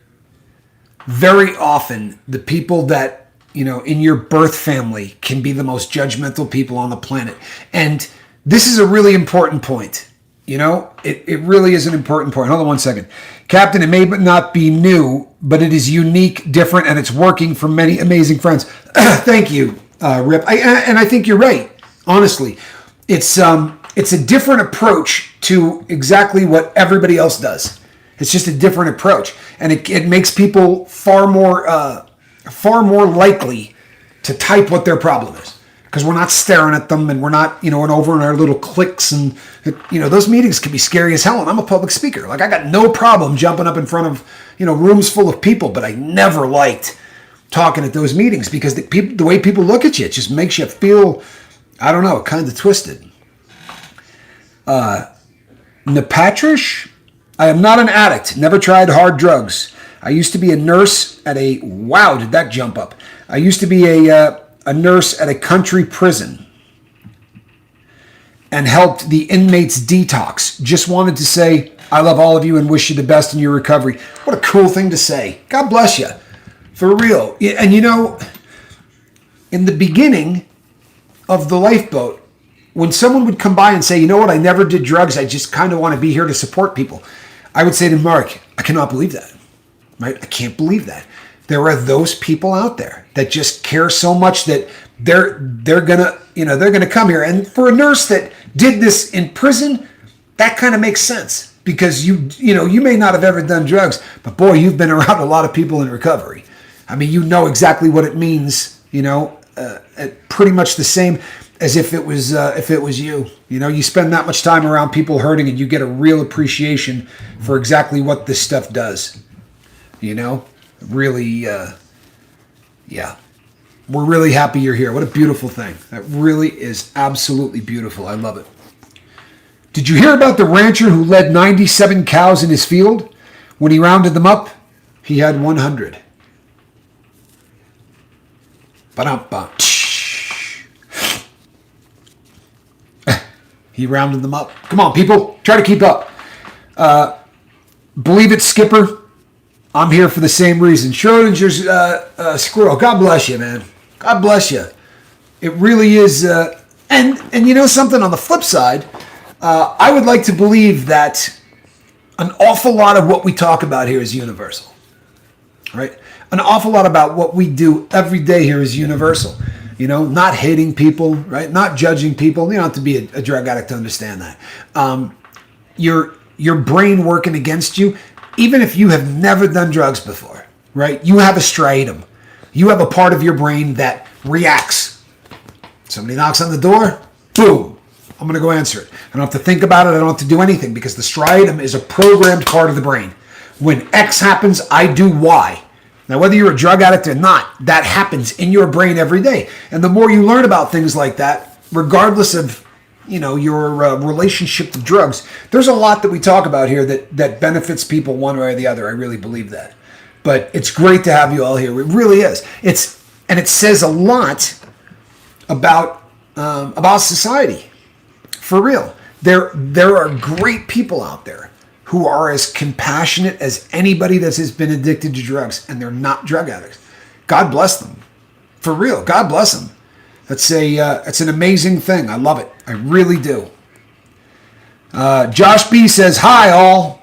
Speaker 1: Very often, the people that, in your birth family can be the most judgmental people on the planet. And this is a really important point. It really is an important point. Hold on one second. Captain, it may not be new, but it is unique, different, and it's working for many amazing friends. Thank you, Rip. And I think you're right, honestly. It's a different approach to exactly what everybody else does. It's just a different approach. And it makes people far more likely to type what their problem is. Because we're not staring at them and we're not, and over in our little cliques. And, those meetings can be scary as hell. And I'm a public speaker. Like, I got no problem jumping up in front of, rooms full of people. But I never liked talking at those meetings because the way people look at you, it just makes you feel, I don't know, kind of twisted. Napatrish, I am not an addict. Never tried hard drugs. I used to be a nurse at a, wow, did that jump up? I used to be a nurse at a country prison and helped the inmates detox. Just wanted to say, I love all of you and wish you the best in your recovery. What a cool thing to say. God bless you. For real. And you know, in the beginning of the lifeboat, when someone would come by and say, you know what, I never did drugs, I just kind of want to be here to support people, I would say to Mark, I cannot believe that. Right? I can't believe that. There are those people out there that just care so much that they're gonna come here. And for a nurse that did this in prison, that kind of makes sense, because you may not have ever done drugs, but boy, you've been around a lot of people in recovery. I mean, you know exactly what it means. Pretty much the same as if it was you. You spend that much time around people hurting, and you get a real appreciation for exactly what this stuff does. Really, yeah. We're really happy you're here. What a beautiful thing. That really is absolutely beautiful. I love it. Did you hear about the rancher who led 97 cows in his field? When he rounded them up, he had 100. Ba-dum-bum. He rounded them up. Come on, people. Try to keep up. Believe it, Skipper. I'm here for the same reason. Schrodinger's squirrel. God bless you, man. God bless you. It really is. And you know something, on the flip side, I would like to believe that an awful lot of what we talk about here is universal. Right? An awful lot about what we do every day here is universal. Not hating people, right? Not judging people. You don't have to be a drug addict to understand that. Your brain working against you, even if you have never done drugs before, right? You have a striatum. You have a part of your brain that reacts. Somebody knocks on the door, boom, I'm going to go answer it. I don't have to think about it. I don't have to do anything, because the striatum is a programmed part of the brain. When X happens, I do Y. Now, whether you're a drug addict or not, that happens in your brain every day. And the more you learn about things like that, regardless of your relationship to drugs, there's a lot that we talk about here that benefits people one way or the other. I really believe that. But it's great to have you all here. It really is. And it says a lot about society. For real. There are great people out there who are as compassionate as anybody that has been addicted to drugs, and they're not drug addicts. God bless them. For real. God bless them. It's an amazing thing. I love it. I really do. Josh B says, hi, all.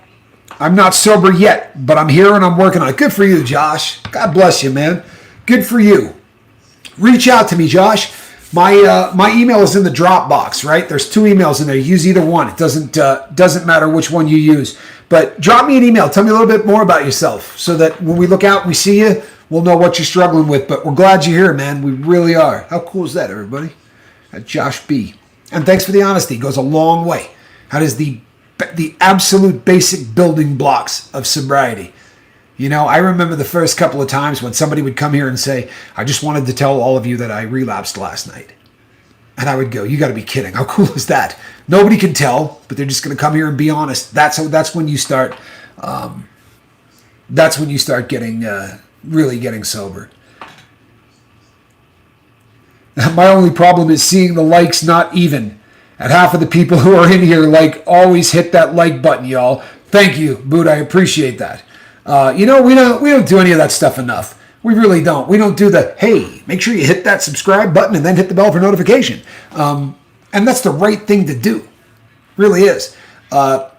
Speaker 1: I'm not sober yet, but I'm here and I'm working on it. Good for you, Josh. God bless you, man. Good for you. Reach out to me, Josh. My email is in the Dropbox, right? There's 2 emails in there. Use either one. It doesn't matter which one you use. But drop me an email. Tell me a little bit more about yourself, so that when we look out and we see you, we'll know what you're struggling with. But we're glad you're here, man. We really are. How cool is that, everybody? Josh B. And thanks for the honesty. It goes a long way. How does the absolute basic building blocks of sobriety? I remember the first couple of times when somebody would come here and say, I just wanted to tell all of you that I relapsed last night. And I would go, you got to be kidding. How cool is that? Nobody can tell, but they're just going to come here and be honest. That's when you start. That's when you start getting really getting sober. My only problem is seeing the likes not even. And half of the people who are in here always hit that like button, y'all. Thank you, Boot. I appreciate that. We don't do any of that stuff enough. We really don't. We don't do the, hey, make sure you hit that subscribe button and then hit the bell for notification. And that's the right thing to do. Really is. I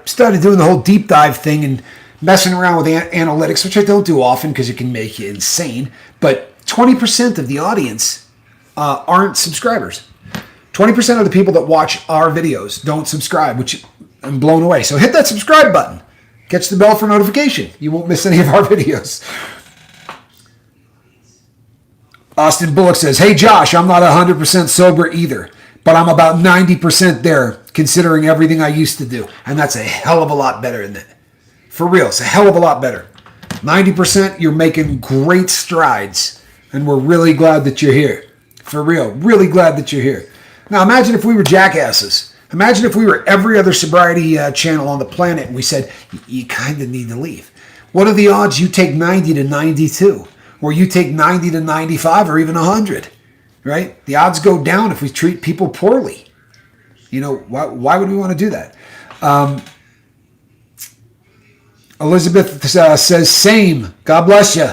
Speaker 1: started doing the whole deep dive thing and messing around with analytics, which I don't do often because it can make you insane. But 20% of the audience aren't subscribers. 20% of the people that watch our videos don't subscribe, which I'm blown away. So hit that subscribe button. Catch the bell for notification. You won't miss any of our videos. Austin Bullock says, hey, Josh, I'm not 100% sober either, but I'm about 90% there, considering everything I used to do. And that's a hell of a lot better, isn't it? For real, it's a hell of a lot better. 90%, you're making great strides, and we're really glad that you're here. For real, really glad that you're here. Now, imagine if we were jackasses. Imagine if we were every other sobriety channel on the planet and we said, you kind of need to leave. What are the odds you take 90 to 92? Or you take 90 to 95 or even 100? Right? The odds go down if we treat people poorly. You know, why would we want to do that? Elizabeth says, same. God bless you.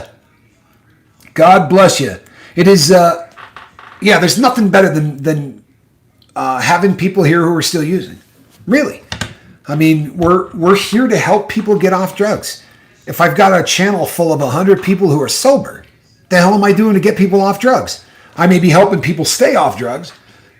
Speaker 1: God bless you. It is, there's nothing better than having people here who are still using. Really. I mean, we're here to help people get off drugs. If I've got a channel full of 100 people who are sober, the hell am I doing to get people off drugs? I may be helping people stay off drugs,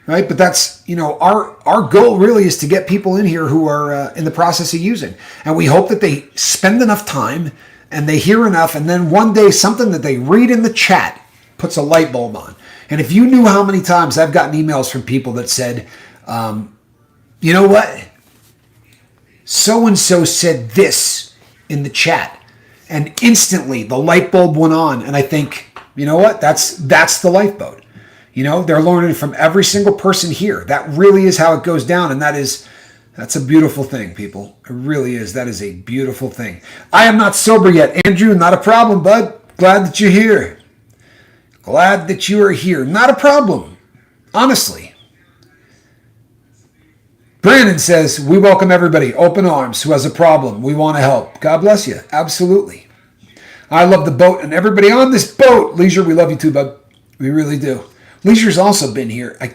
Speaker 1: right? But that's, our goal really is to get people in here who are in the process of using. And we hope that they spend enough time and they hear enough, and then one day something that they read in the chat puts a light bulb on. And if you knew how many times I've gotten emails from people that said, you know what? So-and-so said this in the chat, and instantly the light bulb went on, and I think, you know what? That's the lifeboat. They're learning from every single person here. That really is how it goes down, and that's a beautiful thing, people. It really is. That is a beautiful thing. I am not sober yet. Andrew, not a problem, bud. Glad that you're here. Glad that you are here. Not a problem. Honestly. Brandon says, we welcome everybody, open arms, who has a problem. We want to help. God bless you. Absolutely. I love the boat and everybody on this boat. Leisure, we love you too, bud. We really do. Leisure's also been here. I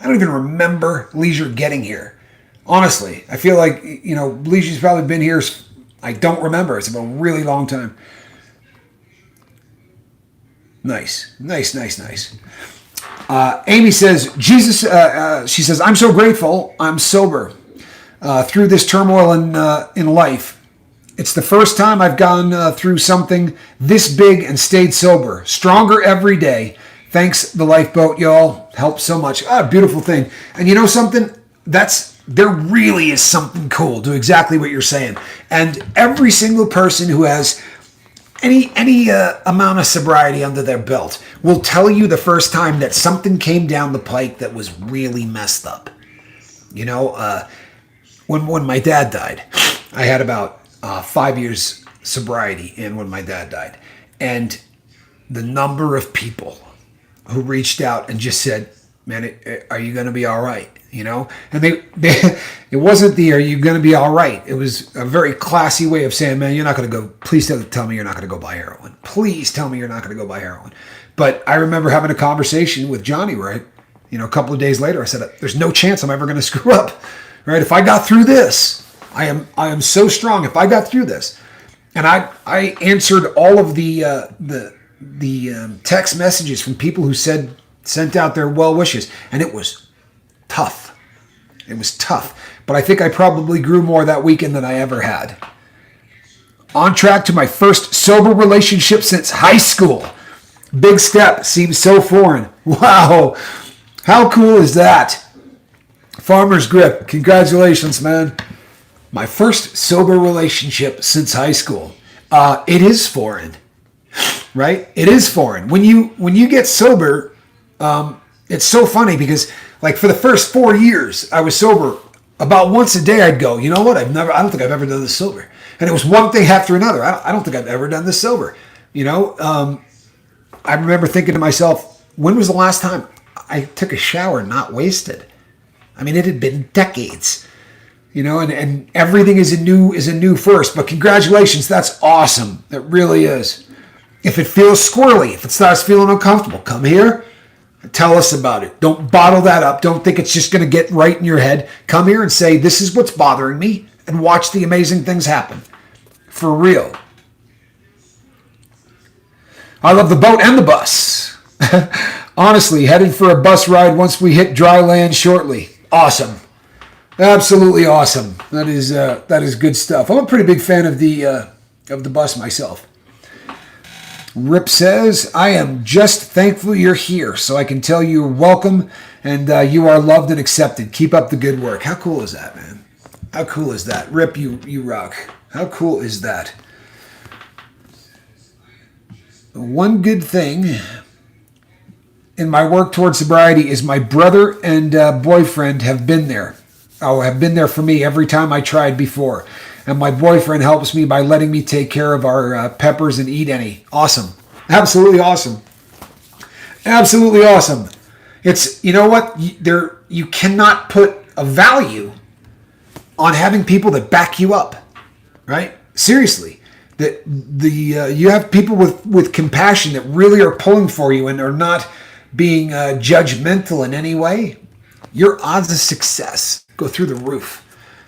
Speaker 1: don't even remember Leisure getting here. Honestly, I feel like, Leisure's probably been here. I don't remember. It's been a really long time. Nice. Amy says, Jesus, she says, I'm so grateful I'm sober through this turmoil in life. It's the first time I've gone through something this big and stayed sober. Stronger every day. Thanks, the lifeboat, y'all. Helps so much. Beautiful thing. And you know something? There really is something cool to exactly what you're saying. And every single person who has any amount of sobriety under their belt will tell you the first time that something came down the pike that was really messed up. When my dad died, I had about 5 years sobriety in when my dad died. And the number of people who reached out and just said, man, are you going to be all right? And it wasn't are you going to be all right? It was a very classy way of saying, man, you're not going to go, please tell me you're not going to go buy heroin. Please tell me you're not going to go buy heroin. But I remember having a conversation with Johnny where a couple of days later, I said, there's no chance I'm ever going to screw up, right? If I got through this, I am so strong. If I got through this, and I answered all of the text messages from people who sent out their well wishes, and it was tough. It was tough. But I think I probably grew more that weekend than I ever had. On track to my first sober relationship since high school. Big step. Seems so foreign. Wow. How cool is that? Farmer's Grip. Congratulations, man. My first sober relationship since high school. It is foreign. Right? It is foreign. When you get sober, it's so funny because like for the first 4 years I was sober, about once a day I'd go, you know what? I don't think I've ever done this sober. And it was one thing after another. I don't think I've ever done this sober. I remember thinking to myself, when was the last time I took a shower not wasted? I mean, it had been decades. And everything is a new first. But congratulations, that's awesome. It really is. If it feels squirrely, if it starts feeling uncomfortable, come here. Tell us about it. Don't bottle that up. Don't think it's just going to get right in your head. Come here and say, this is what's bothering me, and watch the amazing things happen. For real. I love the boat and the bus. Honestly, headed for a bus ride once we hit dry land shortly. Awesome. Absolutely awesome. That is good stuff. I'm a pretty big fan of the bus myself. Rip says, I am just thankful you're here so I can tell you're welcome and you are loved and accepted. Keep up the good work. How cool is that, man? How cool is that? Rip, you rock. How cool is that? One good thing in my work towards sobriety is my brother and boyfriend have been there. Have been there for me every time I tried before. And my boyfriend helps me by letting me take care of our peppers and eat any. Awesome. Absolutely awesome. Absolutely awesome. It's, you know what? You cannot put a value on having people that back you up, right? Seriously. You have people with compassion that really are pulling for you and are not being judgmental in any way. Your odds of success go through the roof.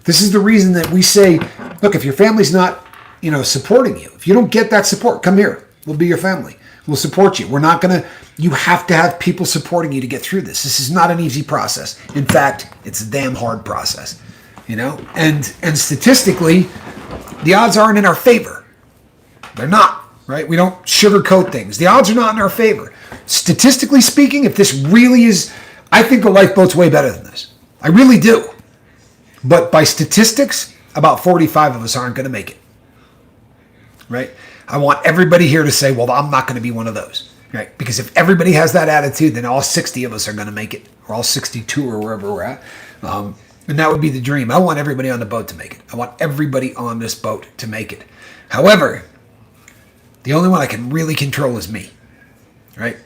Speaker 1: This is the reason that we say, look, if your family's not, supporting you, if you don't get that support, come here. We'll be your family. We'll support you. We're not going to, you have to have people supporting you to get through this. This is not an easy process. In fact, it's a damn hard process, and statistically, the odds aren't in our favor. They're not, right? We don't sugarcoat things. The odds are not in our favor. Statistically speaking, if this really is, I think a lifeboat's way better than this. I really do. But by statistics, about 45 of us aren't going to make it, right? I want everybody here to say, well, I'm not going to be one of those, right? Because if everybody has that attitude, then all 60 of us are going to make it, or all 62 or wherever we're at. And that would be the dream. I want everybody on the boat to make it. I want everybody on this boat to make it. However, the only one I can really control is me, right?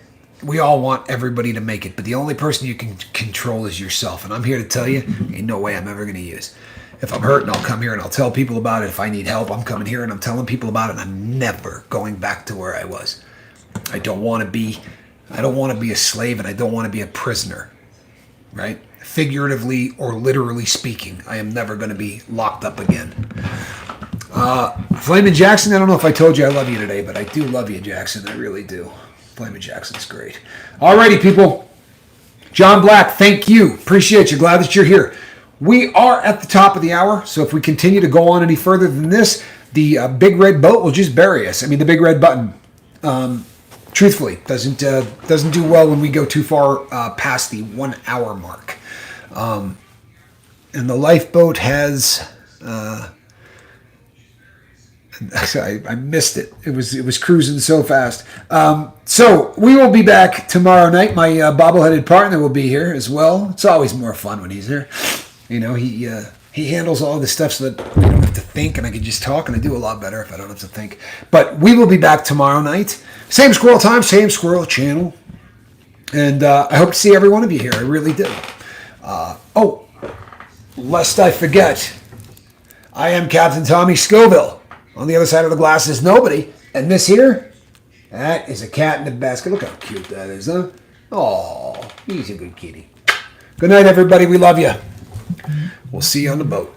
Speaker 1: We all want everybody to make it, but the only person you can control is yourself. And I'm here to tell you, ain't no way I'm ever going to use. If I'm hurting, I'll come here and I'll tell people about it. If I need help, I'm coming here and I'm telling people about it. And I'm never going back to where I was. I don't want to be a slave, and I don't want to be a prisoner, right? Figuratively or literally speaking, I am never going to be locked up again. Flamin' Jackson, I don't know if I told you I love you today, but I do love you, Jackson. I really do. Flamin' Jackson's great. Alrighty, people. John Black, thank you. Appreciate you. Glad that you're here. We are at the top of the hour, so if we continue to go on any further than this, the big red boat will just bury us. I mean, the big red button, truthfully, doesn't do well when we go too far past the 1 hour mark. And the lifeboat has... I missed it. It was cruising so fast. So we will be back tomorrow night. My bobbleheaded partner will be here as well. It's always more fun when he's here. He handles all this stuff so that we don't have to think, and I can just talk, and I do a lot better if I don't have to think. But we will be back tomorrow night. Same squirrel time, same squirrel channel. And I hope to see every one of you here. I really do. Lest I forget, I am Captain Tommy Scoville. On the other side of the glass is nobody. And this here, that is a cat in a basket. Look how cute that is, huh? Oh, he's a good kitty. Good night, everybody. We love you. We'll see you on the boat.